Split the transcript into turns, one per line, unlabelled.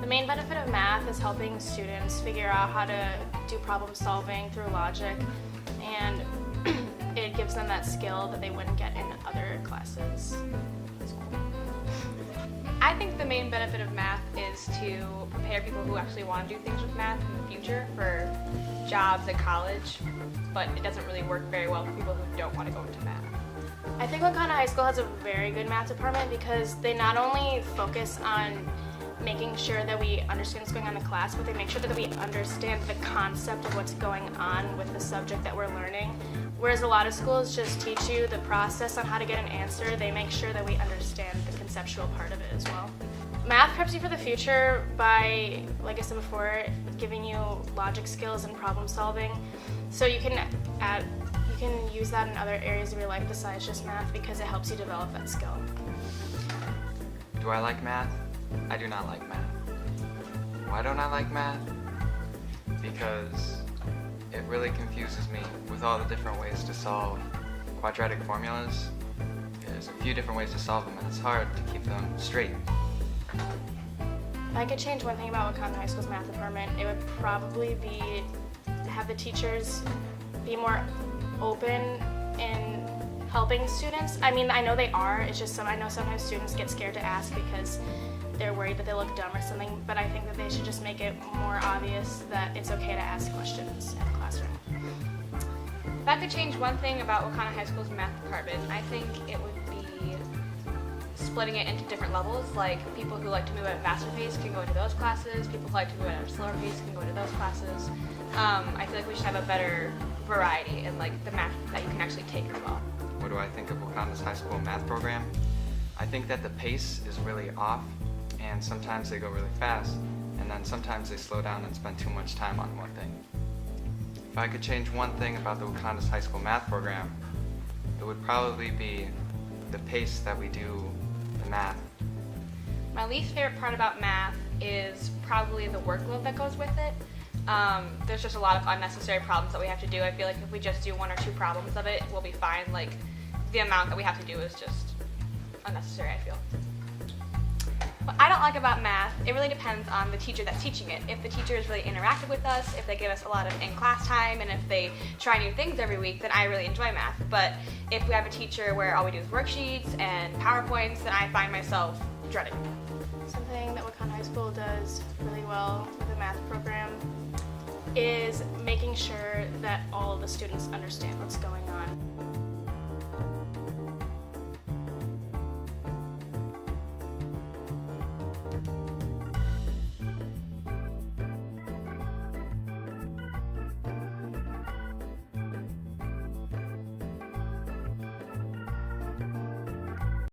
main benefit of math is helping students figure out how to do problem solving through logic, and it gives them that skill that they wouldn't get in other classes.
I think the main benefit of math is to prepare people who actually want to do things with math in the future for jobs at college, but it doesn't really work very well for people who don't want to go into math.
I think Wakanda High School has a very good math department because they not only focus on making sure that we understand what's going on in the class, but they make sure that we understand the concept of what's going on with the subject that we're learning. Whereas a lot of schools just teach you the process on how to get an answer, they make sure that we understand the conceptual part of it as well. Math preps you for the future by, like I said before, giving you logic skills and problem solving. So you can use that in other areas of your life besides just math because it helps you develop that skill.
Do I like math? I do not like math. Why don't I like math? Because it really confuses me with all the different ways to solve quadratic formulas. There's a few different ways to solve them, and it's hard to keep them straight.
If I could change one thing about Wakanda High School's math department, it would probably be to have the teachers be more open in helping students. I mean, I know they are, it's just I know sometimes students get scared to ask because they're worried that they look dumb or something, but I think that they should just make it more obvious that it's okay to ask questions in the classroom.
If I could change one thing about Wakanda High School's math department, I think it would be splitting it into different levels. Like, people who like to move at a faster pace can go into those classes, people who like to move at a slower pace can go into those classes. I feel like we should have a better variety in like the math that you can actually take as well.
What do I think of Wakanda's high school math program? I think that the pace is really off, and sometimes they go really fast, and then sometimes they slow down and spend too much time on one thing. If I could change one thing about the Wakanda's high school math program, it would probably be the pace that we do the math.
My least favorite part about math is probably the workload that goes with it. There's just a lot of unnecessary problems that we have to do. I feel like if we just do one or two problems of it, we'll be fine. Like, the amount that we have to do is just unnecessary, I feel. What I don't like about math, it really depends on the teacher that's teaching it. If the teacher is really interactive with us, if they give us a lot of in-class time, and if they try new things every week, then I really enjoy math. But if we have a teacher where all we do is worksheets and PowerPoints, then I find myself dreading it.
Something that Wakanda High School does really well with the math program is making sure that all of the students understand what's going on.